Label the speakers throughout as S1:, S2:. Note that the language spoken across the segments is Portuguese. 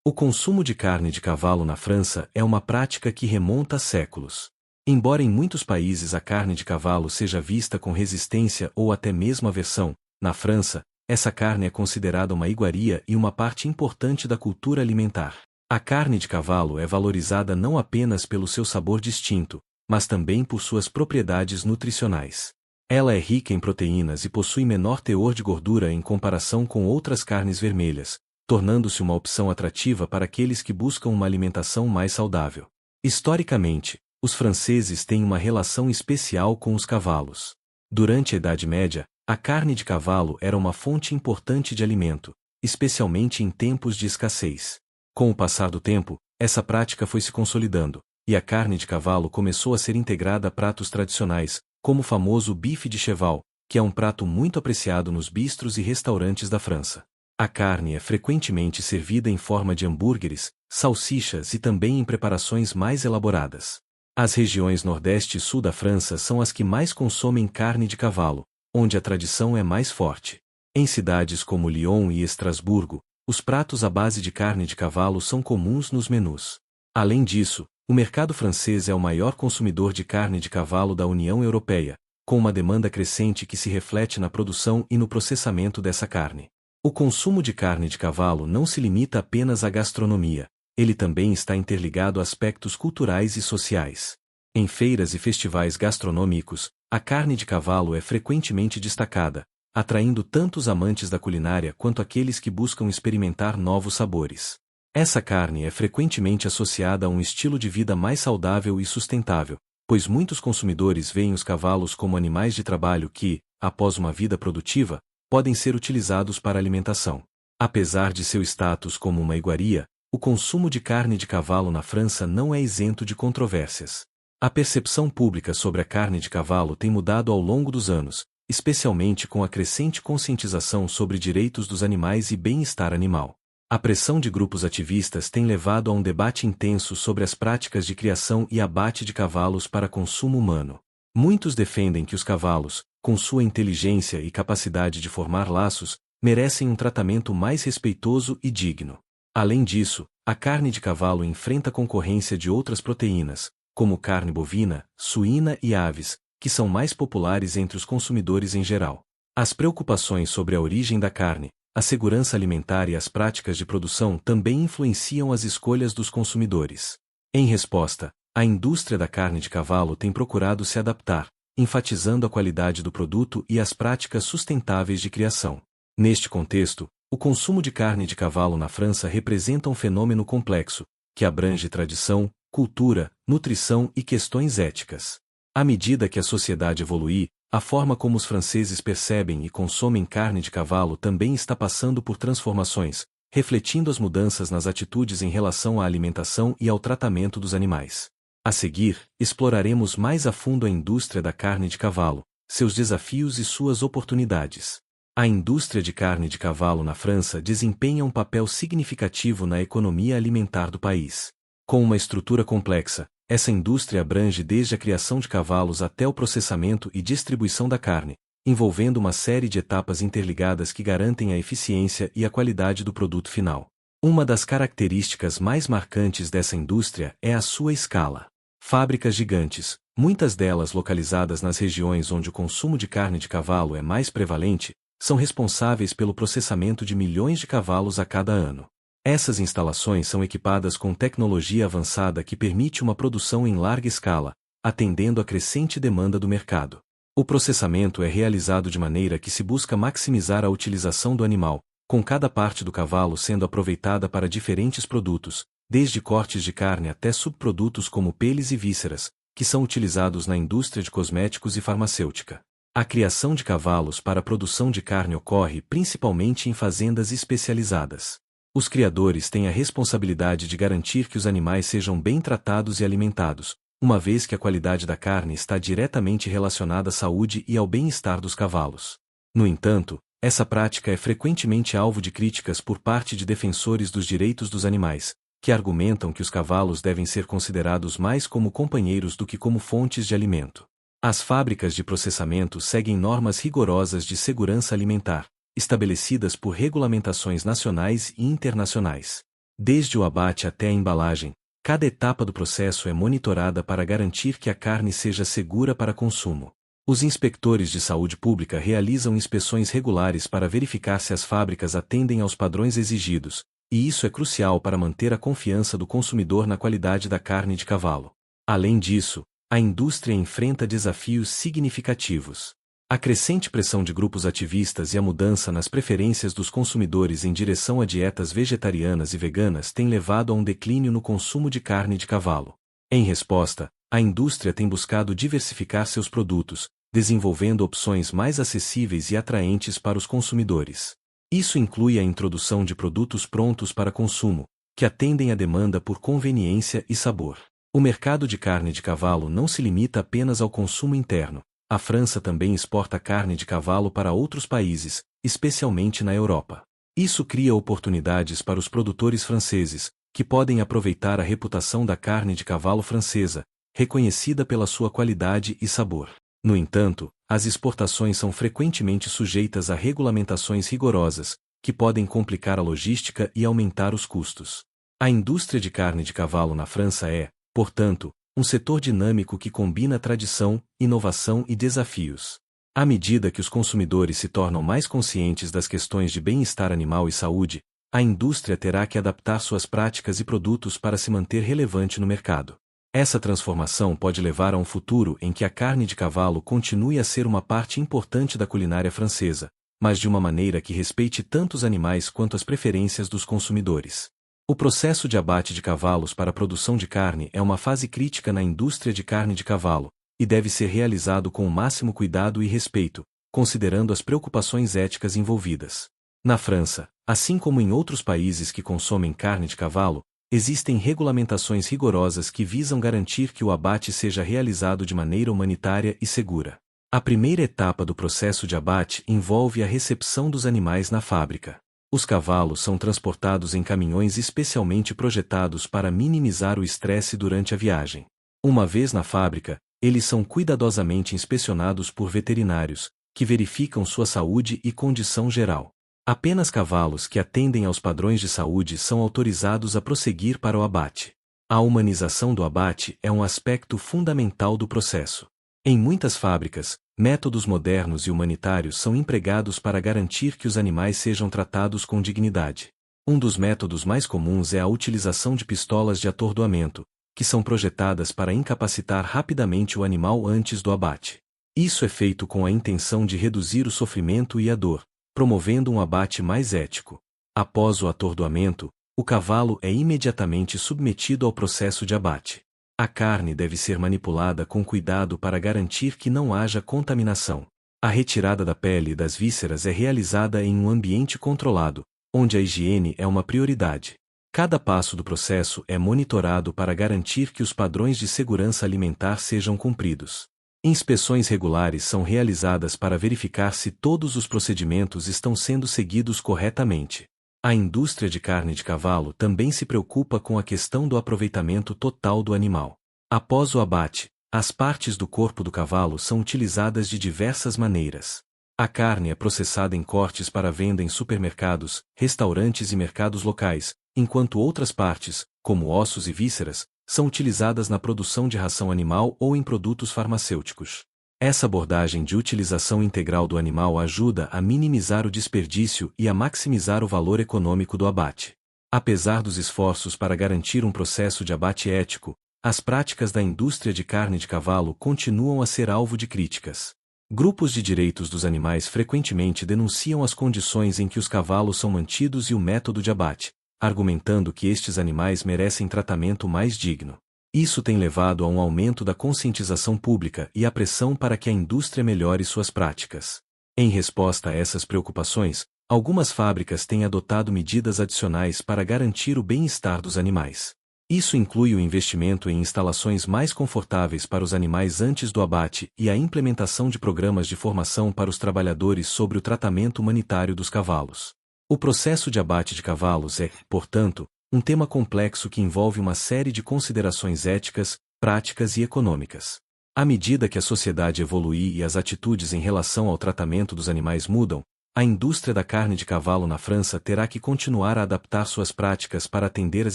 S1: O consumo de carne de cavalo na França é uma prática que remonta a séculos. Embora em muitos países a carne de cavalo seja vista com resistência ou até mesmo aversão, na França, essa carne é considerada uma iguaria e uma parte importante da cultura alimentar. A carne de cavalo é valorizada não apenas pelo seu sabor distinto, mas também por suas propriedades nutricionais. Ela é rica em proteínas e possui menor teor de gordura em comparação com outras carnes vermelhas, tornando-se uma opção atrativa para aqueles que buscam uma alimentação mais saudável. Historicamente, os franceses têm uma relação especial com os cavalos. Durante a Idade Média, a carne de cavalo era uma fonte importante de alimento, especialmente em tempos de escassez. Com o passar do tempo, essa prática foi se consolidando, e a carne de cavalo começou a ser integrada a pratos tradicionais, como o famoso bife de cheval, que é um prato muito apreciado nos bistros e restaurantes da França. A carne é frequentemente servida em forma de hambúrgueres, salsichas e também em preparações mais elaboradas. As regiões Nordeste e Sul da França são as que mais consomem carne de cavalo, onde a tradição é mais forte. Em cidades como Lyon e Estrasburgo, os pratos à base de carne de cavalo são comuns nos menus. Além disso, o mercado francês é o maior consumidor de carne de cavalo da União Europeia, com uma demanda crescente que se reflete na produção e no processamento dessa carne. O consumo de carne de cavalo não se limita apenas à gastronomia, ele também está interligado a aspectos culturais e sociais. Em feiras e festivais gastronômicos, a carne de cavalo é frequentemente destacada, atraindo tanto os amantes da culinária quanto aqueles que buscam experimentar novos sabores. Essa carne é frequentemente associada a um estilo de vida mais saudável e sustentável, pois muitos consumidores veem os cavalos como animais de trabalho que, após uma vida produtiva, podem ser utilizados para alimentação. Apesar de seu status como uma iguaria, o consumo de carne de cavalo na França não é isento de controvérsias. A percepção pública sobre a carne de cavalo tem mudado ao longo dos anos, especialmente com a crescente conscientização sobre direitos dos animais e bem-estar animal. A pressão de grupos ativistas tem levado a um debate intenso sobre as práticas de criação e abate de cavalos para consumo humano. Muitos defendem que os cavalos, com sua inteligência e capacidade de formar laços, merecem um tratamento mais respeitoso e digno. Além disso, a carne de cavalo enfrenta concorrência de outras proteínas, como carne bovina, suína e aves, que são mais populares entre os consumidores em geral. As preocupações sobre a origem da carne, a segurança alimentar e as práticas de produção também influenciam as escolhas dos consumidores. Em resposta, a indústria da carne de cavalo tem procurado se adaptar, enfatizando a qualidade do produto e as práticas sustentáveis de criação. Neste contexto, o consumo de carne de cavalo na França representa um fenômeno complexo, que abrange tradição, cultura, nutrição e questões éticas. À medida que a sociedade evolui, a forma como os franceses percebem e consomem carne de cavalo também está passando por transformações, refletindo as mudanças nas atitudes em relação à alimentação e ao tratamento dos animais. A seguir, exploraremos mais a fundo a indústria da carne de cavalo, seus desafios e suas oportunidades. A indústria de carne de cavalo na França desempenha um papel significativo na economia alimentar do país. Com uma estrutura complexa, essa indústria abrange desde a criação de cavalos até o processamento e distribuição da carne, envolvendo uma série de etapas interligadas que garantem a eficiência e a qualidade do produto final. Uma das características mais marcantes dessa indústria é a sua escala. Fábricas gigantes, muitas delas localizadas nas regiões onde o consumo de carne de cavalo é mais prevalente, são responsáveis pelo processamento de milhões de cavalos a cada ano. Essas instalações são equipadas com tecnologia avançada que permite uma produção em larga escala, atendendo à crescente demanda do mercado. O processamento é realizado de maneira que se busca maximizar a utilização do animal, com cada parte do cavalo sendo aproveitada para diferentes produtos, desde cortes de carne até subprodutos como peles e vísceras, que são utilizados na indústria de cosméticos e farmacêutica. A criação de cavalos para a produção de carne ocorre principalmente em fazendas especializadas. Os criadores têm a responsabilidade de garantir que os animais sejam bem tratados e alimentados, uma vez que a qualidade da carne está diretamente relacionada à saúde e ao bem-estar dos cavalos. No entanto, essa prática é frequentemente alvo de críticas por parte de defensores dos direitos dos animais, que argumentam que os cavalos devem ser considerados mais como companheiros do que como fontes de alimento. As fábricas de processamento seguem normas rigorosas de segurança alimentar, estabelecidas por regulamentações nacionais e internacionais. Desde o abate até a embalagem, cada etapa do processo é monitorada para garantir que a carne seja segura para consumo. Os inspectores de saúde pública realizam inspeções regulares para verificar se as fábricas atendem aos padrões exigidos, e isso é crucial para manter a confiança do consumidor na qualidade da carne de cavalo. Além disso, a indústria enfrenta desafios significativos. A crescente pressão de grupos ativistas e a mudança nas preferências dos consumidores em direção a dietas vegetarianas e veganas têm levado a um declínio no consumo de carne de cavalo. Em resposta, a indústria tem buscado diversificar seus produtos, desenvolvendo opções mais acessíveis e atraentes para os consumidores. Isso inclui a introdução de produtos prontos para consumo, que atendem à demanda por conveniência e sabor. O mercado de carne de cavalo não se limita apenas ao consumo interno. A França também exporta carne de cavalo para outros países, especialmente na Europa. Isso cria oportunidades para os produtores franceses, que podem aproveitar a reputação da carne de cavalo francesa, reconhecida pela sua qualidade e sabor. No entanto, as exportações são frequentemente sujeitas a regulamentações rigorosas, que podem complicar a logística e aumentar os custos. A indústria de carne de cavalo na França é, portanto, um setor dinâmico que combina tradição, inovação e desafios. À medida que os consumidores se tornam mais conscientes das questões de bem-estar animal e saúde, a indústria terá que adaptar suas práticas e produtos para se manter relevante no mercado. Essa transformação pode levar a um futuro em que a carne de cavalo continue a ser uma parte importante da culinária francesa, mas de uma maneira que respeite tanto os animais quanto as preferências dos consumidores. O processo de abate de cavalos para a produção de carne é uma fase crítica na indústria de carne de cavalo, e deve ser realizado com o máximo cuidado e respeito, considerando as preocupações éticas envolvidas. Na França, assim como em outros países que consomem carne de cavalo, existem regulamentações rigorosas que visam garantir que o abate seja realizado de maneira humanitária e segura. A primeira etapa do processo de abate envolve a recepção dos animais na fábrica. Os cavalos são transportados em caminhões especialmente projetados para minimizar o estresse durante a viagem. Uma vez na fábrica, eles são cuidadosamente inspecionados por veterinários, que verificam sua saúde e condição geral. Apenas cavalos que atendem aos padrões de saúde são autorizados a prosseguir para o abate. A humanização do abate é um aspecto fundamental do processo. Em muitas fábricas, métodos modernos e humanitários são empregados para garantir que os animais sejam tratados com dignidade. Um dos métodos mais comuns é a utilização de pistolas de atordoamento, que são projetadas para incapacitar rapidamente o animal antes do abate. Isso é feito com a intenção de reduzir o sofrimento e a dor, promovendo um abate mais ético. Após o atordoamento, o cavalo é imediatamente submetido ao processo de abate. A carne deve ser manipulada com cuidado para garantir que não haja contaminação. A retirada da pele e das vísceras é realizada em um ambiente controlado, onde a higiene é uma prioridade. Cada passo do processo é monitorado para garantir que os padrões de segurança alimentar sejam cumpridos. Inspeções regulares são realizadas para verificar se todos os procedimentos estão sendo seguidos corretamente. A indústria de carne de cavalo também se preocupa com a questão do aproveitamento total do animal. Após o abate, as partes do corpo do cavalo são utilizadas de diversas maneiras. A carne é processada em cortes para venda em supermercados, restaurantes e mercados locais, enquanto outras partes, como ossos e vísceras, são utilizadas na produção de ração animal ou em produtos farmacêuticos. Essa abordagem de utilização integral do animal ajuda a minimizar o desperdício e a maximizar o valor econômico do abate. Apesar dos esforços para garantir um processo de abate ético, as práticas da indústria de carne de cavalo continuam a ser alvo de críticas. Grupos de direitos dos animais frequentemente denunciam as condições em que os cavalos são mantidos e o método de abate, argumentando que estes animais merecem tratamento mais digno. Isso tem levado a um aumento da conscientização pública e a pressão para que a indústria melhore suas práticas. Em resposta a essas preocupações, algumas fábricas têm adotado medidas adicionais para garantir o bem-estar dos animais. Isso inclui o investimento em instalações mais confortáveis para os animais antes do abate e a implementação de programas de formação para os trabalhadores sobre o tratamento humanitário dos cavalos. O processo de abate de cavalos é, portanto, um tema complexo que envolve uma série de considerações éticas, práticas e econômicas. À medida que a sociedade evolui e as atitudes em relação ao tratamento dos animais mudam, a indústria da carne de cavalo na França terá que continuar a adaptar suas práticas para atender às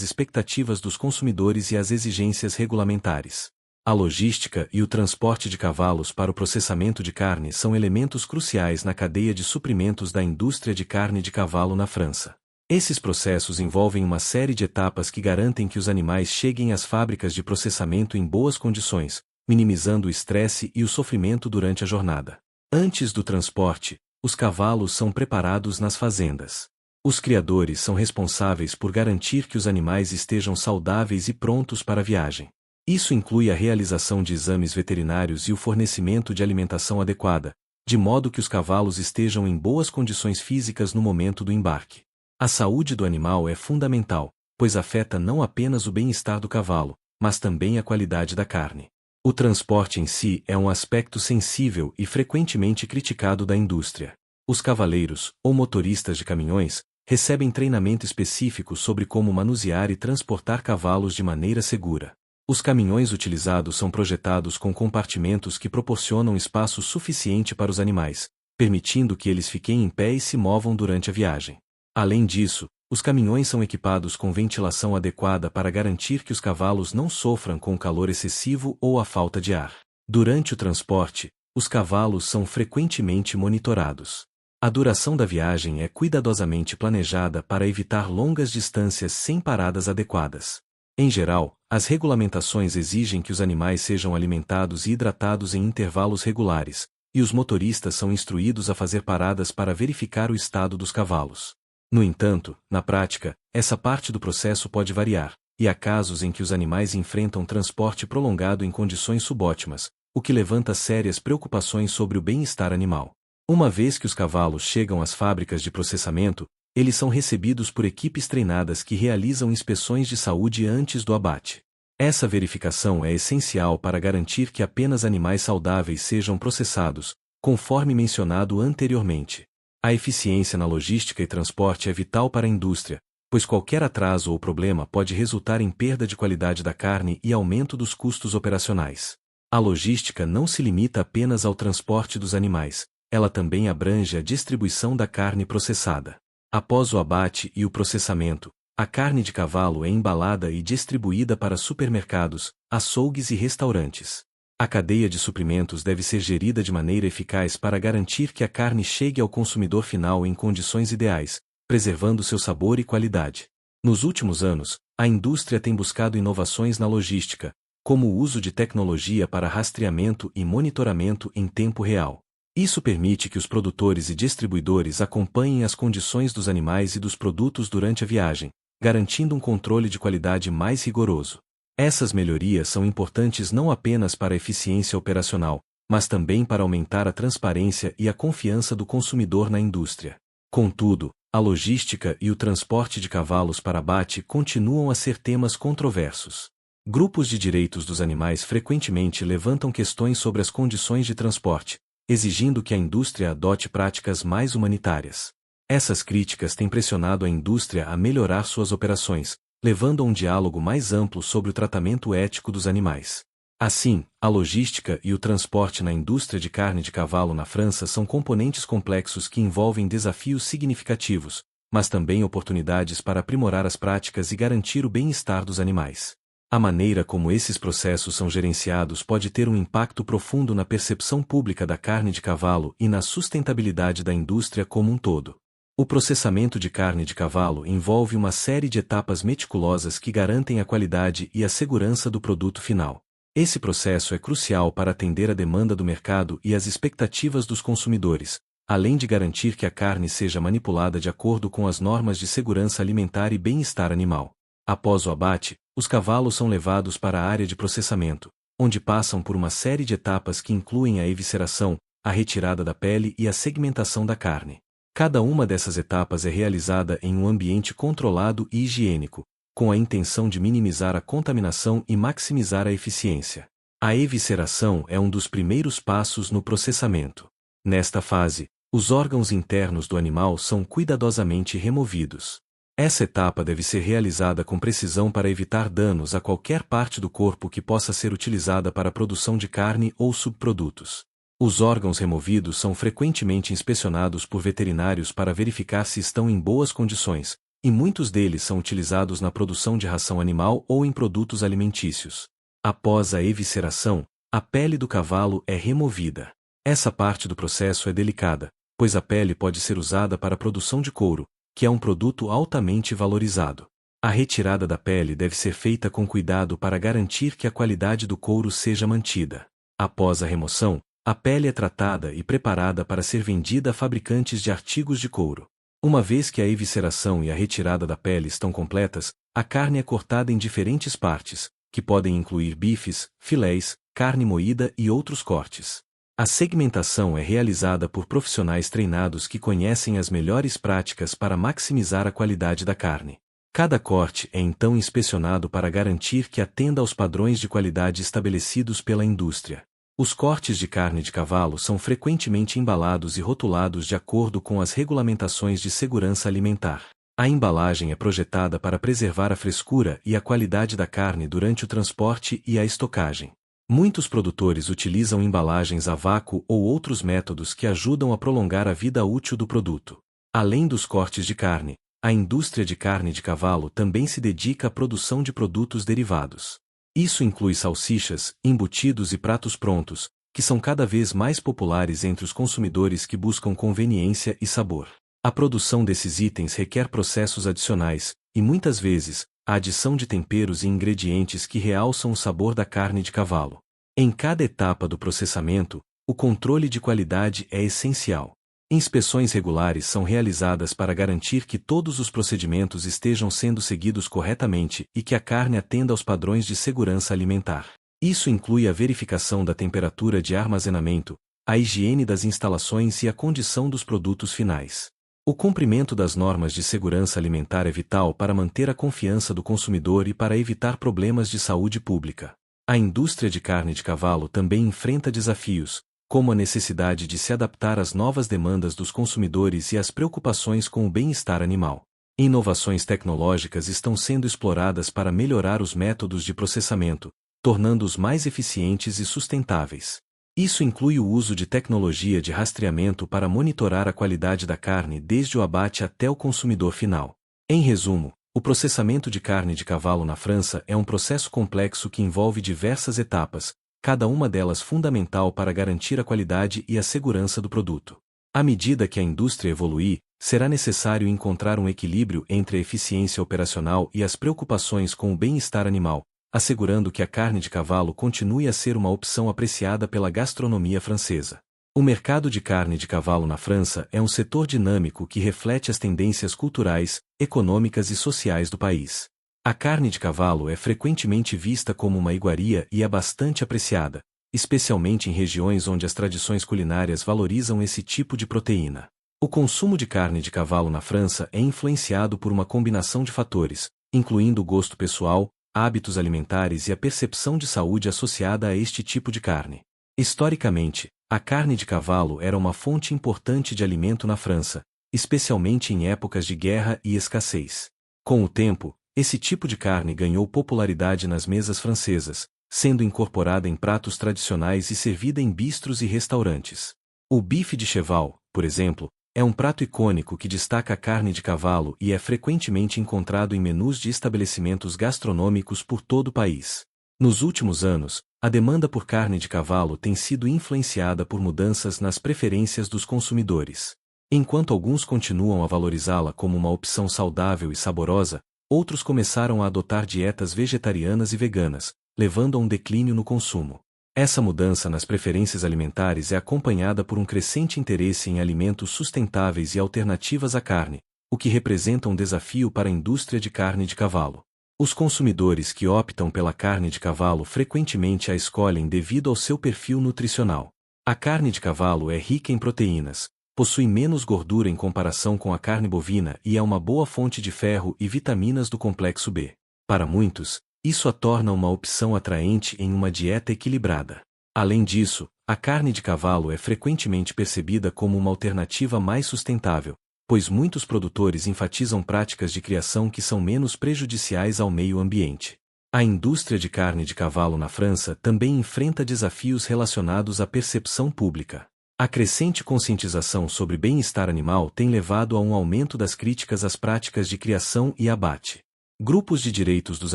S1: expectativas dos consumidores e às exigências regulamentares. A logística e o transporte de cavalos para o processamento de carne são elementos cruciais na cadeia de suprimentos da indústria de carne de cavalo na França. Esses processos envolvem uma série de etapas que garantem que os animais cheguem às fábricas de processamento em boas condições, minimizando o estresse e o sofrimento durante a jornada. Antes do transporte, os cavalos são preparados nas fazendas. Os criadores são responsáveis por garantir que os animais estejam saudáveis e prontos para a viagem. Isso inclui a realização de exames veterinários e o fornecimento de alimentação adequada, de modo que os cavalos estejam em boas condições físicas no momento do embarque. A saúde do animal é fundamental, pois afeta não apenas o bem-estar do cavalo, mas também a qualidade da carne. O transporte em si é um aspecto sensível e frequentemente criticado da indústria. Os cavaleiros, ou motoristas de caminhões, recebem treinamento específico sobre como manusear e transportar cavalos de maneira segura. Os caminhões utilizados são projetados com compartimentos que proporcionam espaço suficiente para os animais, permitindo que eles fiquem em pé e se movam durante a viagem. Além disso, os caminhões são equipados com ventilação adequada para garantir que os cavalos não sofram com o calor excessivo ou a falta de ar. Durante o transporte, os cavalos são frequentemente monitorados. A duração da viagem é cuidadosamente planejada para evitar longas distâncias sem paradas adequadas. Em geral, as regulamentações exigem que os animais sejam alimentados e hidratados em intervalos regulares, e os motoristas são instruídos a fazer paradas para verificar o estado dos cavalos. No entanto, na prática, essa parte do processo pode variar, e há casos em que os animais enfrentam transporte prolongado em condições subótimas, o que levanta sérias preocupações sobre o bem-estar animal. Uma vez que os cavalos chegam às fábricas de processamento, eles são recebidos por equipes treinadas que realizam inspeções de saúde antes do abate. Essa verificação é essencial para garantir que apenas animais saudáveis sejam processados, conforme mencionado anteriormente. A eficiência na logística e transporte é vital para a indústria, pois qualquer atraso ou problema pode resultar em perda de qualidade da carne e aumento dos custos operacionais. A logística não se limita apenas ao transporte dos animais, ela também abrange a distribuição da carne processada. Após o abate e o processamento, a carne de cavalo é embalada e distribuída para supermercados, açougues e restaurantes. A cadeia de suprimentos deve ser gerida de maneira eficaz para garantir que a carne chegue ao consumidor final em condições ideais, preservando seu sabor e qualidade. Nos últimos anos, a indústria tem buscado inovações na logística, como o uso de tecnologia para rastreamento e monitoramento em tempo real. Isso permite que os produtores e distribuidores acompanhem as condições dos animais e dos produtos durante a viagem, garantindo um controle de qualidade mais rigoroso. Essas melhorias são importantes não apenas para a eficiência operacional, mas também para aumentar a transparência e a confiança do consumidor na indústria. Contudo, a logística e o transporte de cavalos para abate continuam a ser temas controversos. Grupos de direitos dos animais frequentemente levantam questões sobre as condições de transporte, exigindo que a indústria adote práticas mais humanitárias. Essas críticas têm pressionado a indústria a melhorar suas operações, levando a um diálogo mais amplo sobre o tratamento ético dos animais. Assim, a logística e o transporte na indústria de carne de cavalo na França são componentes complexos que envolvem desafios significativos, mas também oportunidades para aprimorar as práticas e garantir o bem-estar dos animais. A maneira como esses processos são gerenciados pode ter um impacto profundo na percepção pública da carne de cavalo e na sustentabilidade da indústria como um todo. O processamento de carne de cavalo envolve uma série de etapas meticulosas que garantem a qualidade e a segurança do produto final. Esse processo é crucial para atender a demanda do mercado e as expectativas dos consumidores, além de garantir que a carne seja manipulada de acordo com as normas de segurança alimentar e bem-estar animal. Após o abate, os cavalos são levados para a área de processamento, onde passam por uma série de etapas que incluem a evisceração, a retirada da pele e a segmentação da carne. Cada uma dessas etapas é realizada em um ambiente controlado e higiênico, com a intenção de minimizar a contaminação e maximizar a eficiência. A evisceração é um dos primeiros passos no processamento. Nesta fase, os órgãos internos do animal são cuidadosamente removidos. Essa etapa deve ser realizada com precisão para evitar danos a qualquer parte do corpo que possa ser utilizada para a produção de carne ou subprodutos. Os órgãos removidos são frequentemente inspecionados por veterinários para verificar se estão em boas condições, e muitos deles são utilizados na produção de ração animal ou em produtos alimentícios. Após a evisceração, a pele do cavalo é removida. Essa parte do processo é delicada, pois a pele pode ser usada para a produção de couro, que é um produto altamente valorizado. A retirada da pele deve ser feita com cuidado para garantir que a qualidade do couro seja mantida. Após a remoção, a pele é tratada e preparada para ser vendida a fabricantes de artigos de couro. Uma vez que a evisceração e a retirada da pele estão completas, a carne é cortada em diferentes partes, que podem incluir bifes, filés, carne moída e outros cortes. A segmentação é realizada por profissionais treinados que conhecem as melhores práticas para maximizar a qualidade da carne. Cada corte é então inspecionado para garantir que atenda aos padrões de qualidade estabelecidos pela indústria. Os cortes de carne de cavalo são frequentemente embalados e rotulados de acordo com as regulamentações de segurança alimentar. A embalagem é projetada para preservar a frescura e a qualidade da carne durante o transporte e a estocagem. Muitos produtores utilizam embalagens a vácuo ou outros métodos que ajudam a prolongar a vida útil do produto. Além dos cortes de carne, a indústria de carne de cavalo também se dedica à produção de produtos derivados. Isso inclui salsichas, embutidos e pratos prontos, que são cada vez mais populares entre os consumidores que buscam conveniência e sabor. A produção desses itens requer processos adicionais, e muitas vezes, a adição de temperos e ingredientes que realçam o sabor da carne de cavalo. Em cada etapa do processamento, o controle de qualidade é essencial. Inspeções regulares são realizadas para garantir que todos os procedimentos estejam sendo seguidos corretamente e que a carne atenda aos padrões de segurança alimentar. Isso inclui a verificação da temperatura de armazenamento, a higiene das instalações e a condição dos produtos finais. O cumprimento das normas de segurança alimentar é vital para manter a confiança do consumidor e para evitar problemas de saúde pública. A indústria de carne de cavalo também enfrenta desafios, como a necessidade de se adaptar às novas demandas dos consumidores e às preocupações com o bem-estar animal. Inovações tecnológicas estão sendo exploradas para melhorar os métodos de processamento, tornando-os mais eficientes e sustentáveis. Isso inclui o uso de tecnologia de rastreamento para monitorar a qualidade da carne desde o abate até o consumidor final. Em resumo, o processamento de carne de cavalo na França é um processo complexo que envolve diversas etapas, cada uma delas fundamental para garantir a qualidade e a segurança do produto. À medida que a indústria evoluir, será necessário encontrar um equilíbrio entre a eficiência operacional e as preocupações com o bem-estar animal, assegurando que a carne de cavalo continue a ser uma opção apreciada pela gastronomia francesa. O mercado de carne de cavalo na França é um setor dinâmico que reflete as tendências culturais, econômicas e sociais do país. A carne de cavalo é frequentemente vista como uma iguaria e é bastante apreciada, especialmente em regiões onde as tradições culinárias valorizam esse tipo de proteína. O consumo de carne de cavalo na França é influenciado por uma combinação de fatores, incluindo o gosto pessoal, hábitos alimentares e a percepção de saúde associada a este tipo de carne. Historicamente, a carne de cavalo era uma fonte importante de alimento na França, especialmente em épocas de guerra e escassez. Com o tempo, esse tipo de carne ganhou popularidade nas mesas francesas, sendo incorporada em pratos tradicionais e servida em bistros e restaurantes. O bife de cheval, por exemplo, é um prato icônico que destaca a carne de cavalo e é frequentemente encontrado em menus de estabelecimentos gastronômicos por todo o país. Nos últimos anos, a demanda por carne de cavalo tem sido influenciada por mudanças nas preferências dos consumidores. Enquanto alguns continuam a valorizá-la como uma opção saudável e saborosa, outros começaram a adotar dietas vegetarianas e veganas, levando a um declínio no consumo. Essa mudança nas preferências alimentares é acompanhada por um crescente interesse em alimentos sustentáveis e alternativas à carne, o que representa um desafio para a indústria de carne de cavalo. Os consumidores que optam pela carne de cavalo frequentemente a escolhem devido ao seu perfil nutricional. A carne de cavalo é rica em proteínas, possui menos gordura em comparação com a carne bovina e é uma boa fonte de ferro e vitaminas do complexo B. Para muitos, isso a torna uma opção atraente em uma dieta equilibrada. Além disso, a carne de cavalo é frequentemente percebida como uma alternativa mais sustentável, pois muitos produtores enfatizam práticas de criação que são menos prejudiciais ao meio ambiente. A indústria de carne de cavalo na França também enfrenta desafios relacionados à percepção pública. A crescente conscientização sobre bem-estar animal tem levado a um aumento das críticas às práticas de criação e abate. Grupos de direitos dos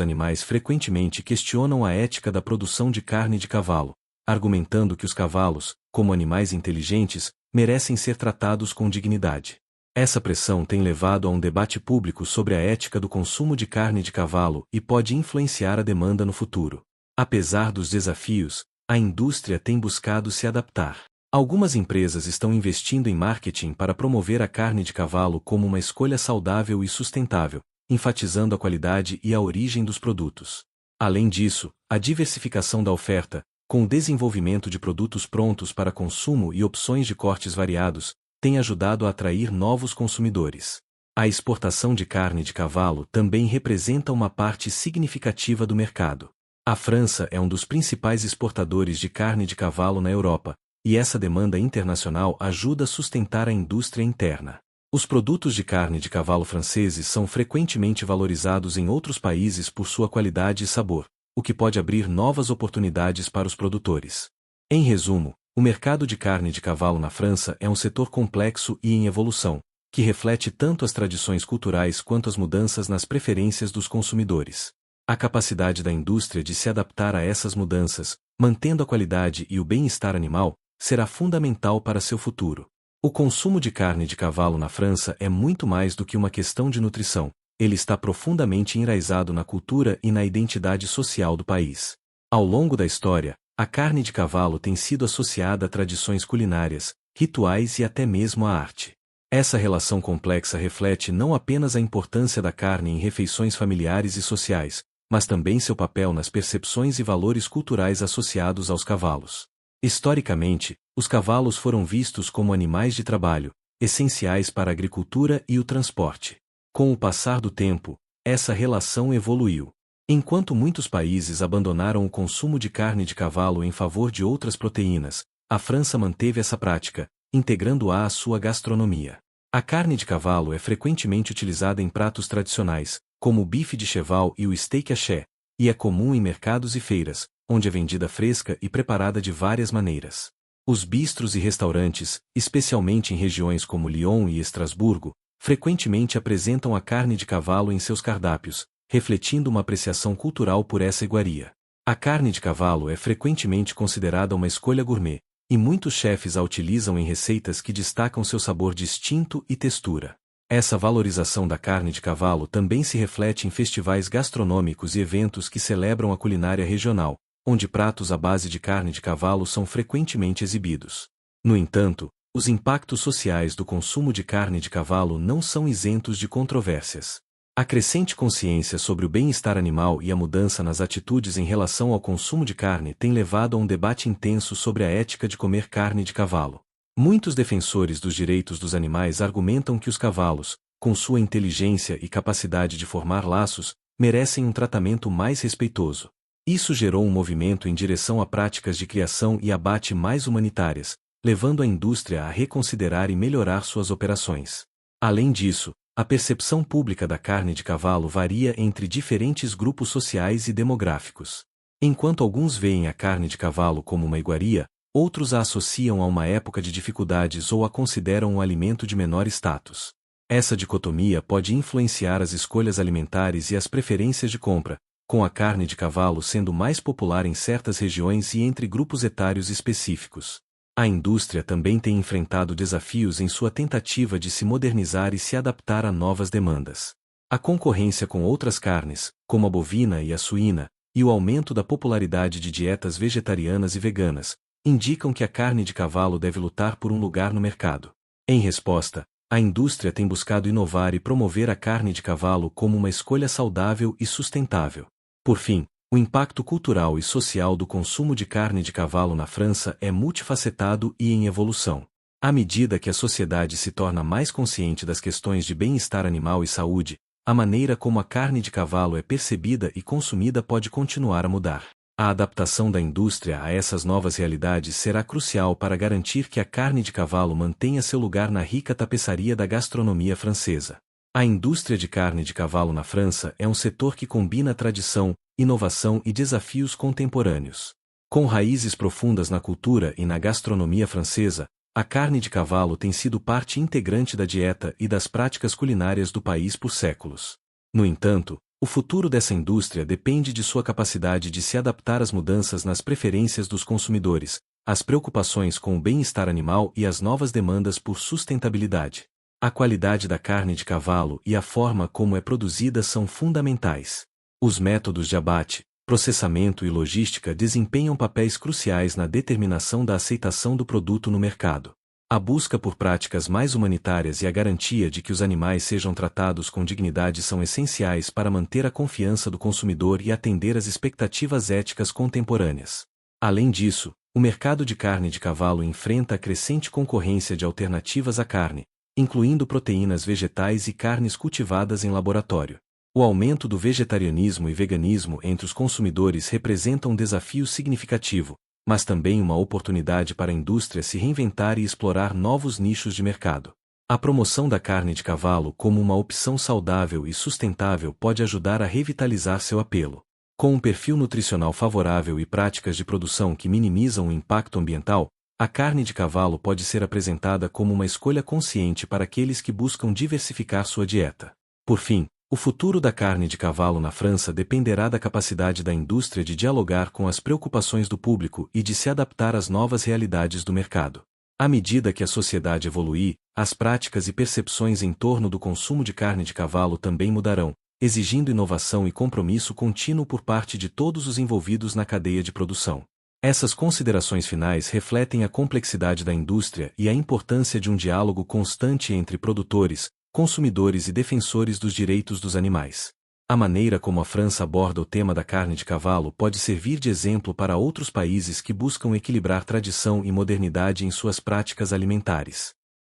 S1: animais frequentemente questionam a ética da produção de carne de cavalo, argumentando que os cavalos, como animais inteligentes, merecem ser tratados com dignidade. Essa pressão tem levado a um debate público sobre a ética do consumo de carne de cavalo e pode influenciar a demanda no futuro. Apesar dos desafios, a indústria tem buscado se adaptar. Algumas empresas estão investindo em marketing para promover a carne de cavalo como uma escolha saudável e sustentável, enfatizando a qualidade e a origem dos produtos. Além disso, a diversificação da oferta, com o desenvolvimento de produtos prontos para consumo e opções de cortes variados, tem ajudado a atrair novos consumidores. A exportação de carne de cavalo também representa uma parte significativa do mercado. A França é um dos principais exportadores de carne de cavalo na Europa, e essa demanda internacional ajuda a sustentar a indústria interna. Os produtos de carne de cavalo franceses são frequentemente valorizados em outros países por sua qualidade e sabor, o que pode abrir novas oportunidades para os produtores. Em resumo, o mercado de carne de cavalo na França é um setor complexo e em evolução, que reflete tanto as tradições culturais quanto as mudanças nas preferências dos consumidores. A capacidade da indústria de se adaptar a essas mudanças, mantendo a qualidade e o bem-estar animal, será fundamental para seu futuro. O consumo de carne de cavalo na França é muito mais do que uma questão de nutrição, ele está profundamente enraizado na cultura e na identidade social do país. Ao longo da história, a carne de cavalo tem sido associada a tradições culinárias, rituais e até mesmo à arte. Essa relação complexa reflete não apenas a importância da carne em refeições familiares e sociais, mas também seu papel nas percepções e valores culturais associados aos cavalos. Historicamente, os cavalos foram vistos como animais de trabalho, essenciais para a agricultura e o transporte. Com o passar do tempo, essa relação evoluiu. Enquanto muitos países abandonaram o consumo de carne de cavalo em favor de outras proteínas, a França manteve essa prática, integrando-a à sua gastronomia. A carne de cavalo é frequentemente utilizada em pratos tradicionais, como o bife de cheval e o steak haché, e é comum em mercados e feiras, onde é vendida fresca e preparada de várias maneiras. Os bistros e restaurantes, especialmente em regiões como Lyon e Estrasburgo, frequentemente apresentam a carne de cavalo em seus cardápios, refletindo uma apreciação cultural por essa iguaria. A carne de cavalo é frequentemente considerada uma escolha gourmet, e muitos chefes a utilizam em receitas que destacam seu sabor distinto e textura. Essa valorização da carne de cavalo também se reflete em festivais gastronômicos e eventos que celebram a culinária regional, onde pratos à base de carne de cavalo são frequentemente exibidos. No entanto, os impactos sociais do consumo de carne de cavalo não são isentos de controvérsias. A crescente consciência sobre o bem-estar animal e a mudança nas atitudes em relação ao consumo de carne tem levado a um debate intenso sobre a ética de comer carne de cavalo. Muitos defensores dos direitos dos animais argumentam que os cavalos, com sua inteligência e capacidade de formar laços, merecem um tratamento mais respeitoso. Isso gerou um movimento em direção a práticas de criação e abate mais humanitárias, levando a indústria a reconsiderar e melhorar suas operações. Além disso, a percepção pública da carne de cavalo varia entre diferentes grupos sociais e demográficos. Enquanto alguns veem a carne de cavalo como uma iguaria, outros a associam a uma época de dificuldades ou a consideram um alimento de menor status. Essa dicotomia pode influenciar as escolhas alimentares e as preferências de compra, com a carne de cavalo sendo mais popular em certas regiões e entre grupos etários específicos. A indústria também tem enfrentado desafios em sua tentativa de se modernizar e se adaptar a novas demandas. A concorrência com outras carnes, como a bovina e a suína, e o aumento da popularidade de dietas vegetarianas e veganas, indicam que a carne de cavalo deve lutar por um lugar no mercado. Em resposta, a indústria tem buscado inovar e promover a carne de cavalo como uma escolha saudável e sustentável. Por fim, o impacto cultural e social do consumo de carne de cavalo na França é multifacetado e em evolução. À medida que a sociedade se torna mais consciente das questões de bem-estar animal e saúde, a maneira como a carne de cavalo é percebida e consumida pode continuar a mudar. A adaptação da indústria a essas novas realidades será crucial para garantir que a carne de cavalo mantenha seu lugar na rica tapeçaria da gastronomia francesa. A indústria de carne de cavalo na França é um setor que combina tradição, inovação e desafios contemporâneos. Com raízes profundas na cultura e na gastronomia francesa, a carne de cavalo tem sido parte integrante da dieta e das práticas culinárias do país por séculos. No entanto, o futuro dessa indústria depende de sua capacidade de se adaptar às mudanças nas preferências dos consumidores, às preocupações com o bem-estar animal e às novas demandas por sustentabilidade. A qualidade da carne de cavalo e a forma como é produzida são fundamentais. Os métodos de abate, processamento e logística desempenham papéis cruciais na determinação da aceitação do produto no mercado. A busca por práticas mais humanitárias e a garantia de que os animais sejam tratados com dignidade são essenciais para manter a confiança do consumidor e atender às expectativas éticas contemporâneas. Além disso, o mercado de carne de cavalo enfrenta a crescente concorrência de alternativas à carne, incluindo proteínas vegetais e carnes cultivadas em laboratório. O aumento do vegetarianismo e veganismo entre os consumidores representa um desafio significativo, mas também uma oportunidade para a indústria se reinventar e explorar novos nichos de mercado. A promoção da carne de cavalo como uma opção saudável e sustentável pode ajudar a revitalizar seu apelo. Com um perfil nutricional favorável e práticas de produção que minimizam o impacto ambiental, a carne de cavalo pode ser apresentada como uma escolha consciente para aqueles que buscam diversificar sua dieta. Por fim, o futuro da carne de cavalo na França dependerá da capacidade da indústria de dialogar com as preocupações do público e de se adaptar às novas realidades do mercado. À medida que a sociedade evoluir, as práticas e percepções em torno do consumo de carne de cavalo também mudarão, exigindo inovação e compromisso contínuo por parte de todos os envolvidos na cadeia de produção. Essas considerações finais refletem a complexidade da indústria e a importância de um diálogo constante entre produtores, consumidores e defensores dos direitos dos animais. A maneira como a França aborda o tema da carne de cavalo pode servir de exemplo para outros países que buscam equilibrar tradição e modernidade em suas práticas alimentares.